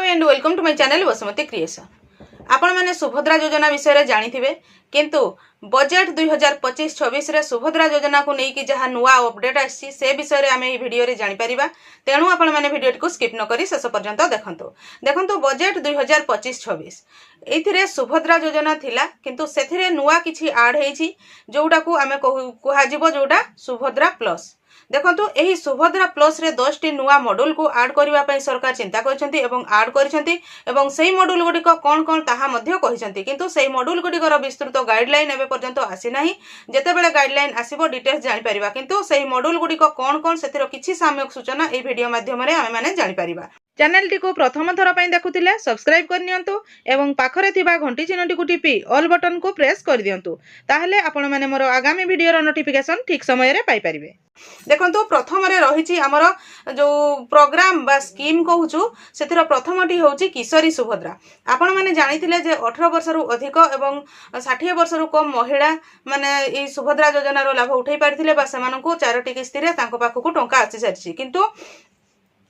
And welcome to my channel Vasumati creation. आपण माने सुभद्रा योजना विषय रे जानिथिबे, किंतु बजेट 2025-26 रे सुभद्रा योजना को लेकिन जहाँ नुआ अपडेट आसी से विषय रे आमे भिडियो रे जानि परिबा। तेणु आपण माने भिडियो को स्किप न करी शेष पर्यंत देखंतु बजेट 2025-26 एथिरे सुभद्रा योजना थिला, किंतु सेथिरे नुआ किछि ऐड हेछि जोटा को आमे कुहा जिवो जोटा सुभद्रा प्लस। देखंतु एही सुभद्रा प्लस रे 10 टी नुआ मॉड्यूल को ऐड करिवा पई सरकार चिंता करछंती एवं ऐड करछंती एवं सेही मॉड्यूल गुडी को कोन ताहा मध्ये कहिसंती, किंतु सेही मॉड्यूल गुडी को विस्तृत गाइडलाइन एबे पर्यंत आसी नाही। जेते बेले गाइडलाइन आसीबो डिटेल्स जानि परिबा, किंतु सेही मॉड्यूल गुडी को कोन सेथिरो किछि सामयिक सूचना ए वीडियो माध्यम रे आमे माने जानि परिबा। चैनल टी को प्रथम थर पई देखुथिले सब्सक्राइब कर नियंतु एवं पाखरे थिबा घंटी चिन्हटी को टिपी ऑल बटन को प्रेस कर दियंतु, ताहले आपण माने मोर आगामी वीडियो रो नोटिफिकेशन ठीक समय रे पाई परिबे। देखंतु प्रथम रे रहिछि हमर जो प्रोग्राम बा स्कीम कहूछु, सेथिरो प्रथमटी होछि किशोरी सुभद्रा। आपण माने जानिथिले जे 18 वर्ष रु अधिक एवं 60 वर्ष रु कम महिला माने ई सुभद्रा योजना रो लाभ उठै पारथिले बा सेमानकु 4टी किस्ती रे तांको पाखकु टंका आसी सारिछि, किंतु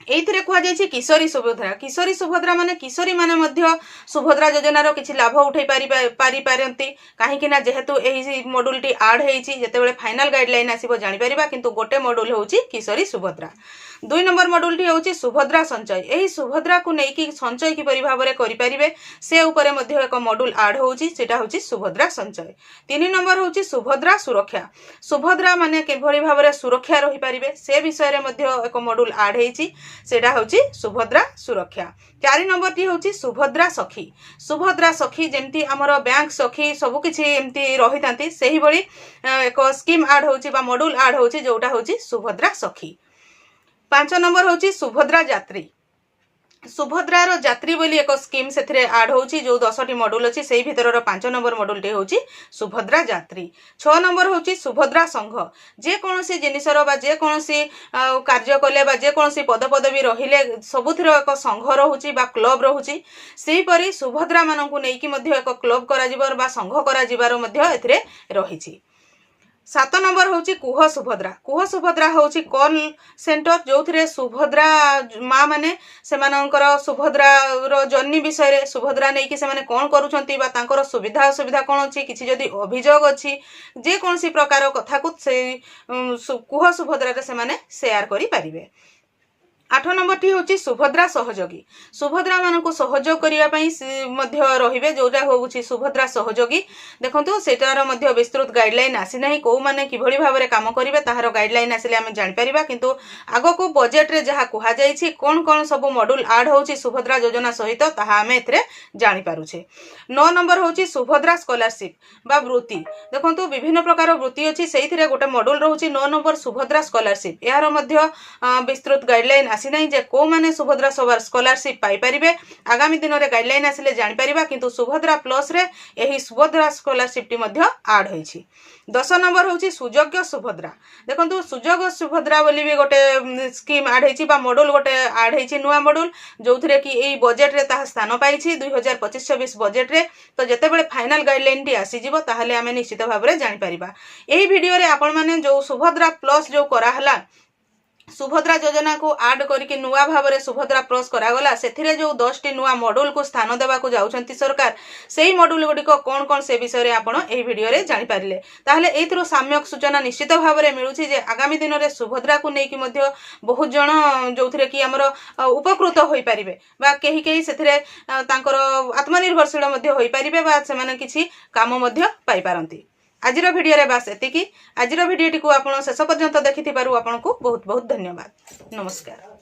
एइथिरे कुहा जायछि किशोरी सुभद्रा। किशोरी सुभद्रा माने किशोरी माने मध्य सुभद्रा योजना रो किछि लाभ उठै पारंती, काहेकि ना जेहेतु एही मॉड्यूल टी ऐड हेछि जेतेबेले फाइनल गाइडलाइन आसीबो जानि परिबा, किंतु गोटे मॉड्यूल होछि किशोरी सुभद्रा। 2 नंबर मॉड्यूल टी होछि सुभद्रा संचय। एही सुभद्रा को नेकी संचय किपरि भाबरे करि परिबे से ऊपर मध्य एक मॉड्यूल ऐड होछि, सेटा होछि सुभद्रा संचय। 3 नंबर होछि सुभद्रा सुरक्षा। सुभद्रा माने किपरि भाबरे सुरक्षा रहि परिबे से विषय रे मध्य एक मॉड्यूल ऐड हेछि, सेटा होछि सुभद्रा सुरक्षा। 4 नंबर टी होछि सुभद्रा सखी। सुभद्रा सखी जेमती हमर बैंक सखी सब किछि एमती रहितांती, सेही बळी एक स्कीम ऐड होछि बा मॉड्यूल ऐड होछि जोटा होछि सुभद्रा सखी। 5 नंबर होछि सुभद्रा यात्री। सुभद्रा रो यात्री बोली एक स्कीम सेथिरे ऐड होछि जो 10 टी मॉड्यूल अछि, सेही भितर रो 5 नंबर मॉड्यूल टी होछि सुभद्रा यात्री। 6 नंबर होछि सुभद्रा संघ। जे कोनोसी जिनिसर बा जे कोनोसी कार्य कले बा जे कोनोसी पदपदवी रहिले सबुथिर एक संघ रहुछि बा क्लब रहुछि, सेही परि सुभद्रा माननकु नेकी मध्ये एक क्लब करा जिबार बा संघ करा जिबार मध्ये एथिरे रहिछि। 7 नंबर होछि कुह सुभद्रा। कुह सुभद्रा होछि कॉल सेंटर जोथिरे सुभद्रा माँ माने सेमानकर सुभद्रा रो जर्नी विषय रे सुभद्रा नेकी से माने कोन करूछंती बा तांकर सुविधा असुविधा कोन अछि, किछि जदि अभियोग अछि जे कोनसी प्रकार कथा को से कुह सुभद्रा रे से माने शेयर करि परिबे। 8 नंबर टी होछि सुभद्रा सहयोगी। सुभद्रा मानकु सहयोग करिया पई मध्य रहिबे जोटा होउछि सुभद्रा सहयोगी। देखंतु सेटार मध्य विस्तृत गाइडलाइन आसी नाही, को माने किभଳି भाबरे काम करिवे ताहार गाइडलाइन आसीले हम जानि परिबा, किंतु आगो को बजेट रे जहा कुहा जायछि कोन सब मॉड्यूल ऐड होछि सुभद्रा योजना सहित ताहा हम एथरे जानि पारुछे। 9 नंबर होछि सुभद्रा स्कॉलरशिप बा वृत्ति। देखंतु विभिन्न प्रकार वृत्ति अछि, सेहिथिरे गोटे मॉड्यूल रहउछि 9 नंबर सुभद्रा स्कॉलरशिप। यार मध्य विस्तृत गाइडलाइन आसी नाही जे को माने सुभद्रा स्कॉलरशिप पाई परिबे। आगामी दिन रे गाइडलाइन आसीले जानि परिबा, किंतु सुभद्रा प्लस रे एही सुभद्रा स्कॉलरशिप टी मध्य ऐड होइछि। 10 नंबर होछि सुयोग्य सुभद्रा। देखंतु सुयोग्य सुभद्रा बोली भी गोटे स्कीम ऐड हेछि बा मॉड्यूल गोटे ऐड हेछि नुआ मॉड्यूल जोथिरे कि एही बजेट रे ताहा स्थान पाइछि 2025-26 बजेट रे। तो जते बेले फाइनल गाइडलाइन टी आसी जिवो ताहाले आमे निश्चित भाबरे जानि परिबा। एही वीडियो रे आपण माने जो सुभद्रा प्लस जो करा हला सुभद्रा योजना को ऐड करके नुआ भाबरे सुभद्रा प्लस करा गला, सेथिरे जो 10 टी नुआ मॉड्यूल को स्थान देबा को जाउछंती सरकार, सेही मॉड्यूल गुडी को कोन से विषय रे आपण एही वीडियो रे जानि पारिले, ताहले एथिरो साम्यक सूचना निश्चित भाबरे मिलुछि जे आगामी दिन रे सुभद्रा को नेकी मध्ये बहुत जण जोथिरे कि हमर उपकृत होई परिबे बा केही सेथिरे तांकर आत्मनिर्भरशील मध्ये होई परिबे बा से माने किछि काम मध्ये पाई पारंती। आजिर वीडियो रे बास एतिकी। आजिर वीडियो टी को आपण शेष पर्यंत देखिथिबारु आपनकु बहुत बहुत धन्यवाद। नमस्कार।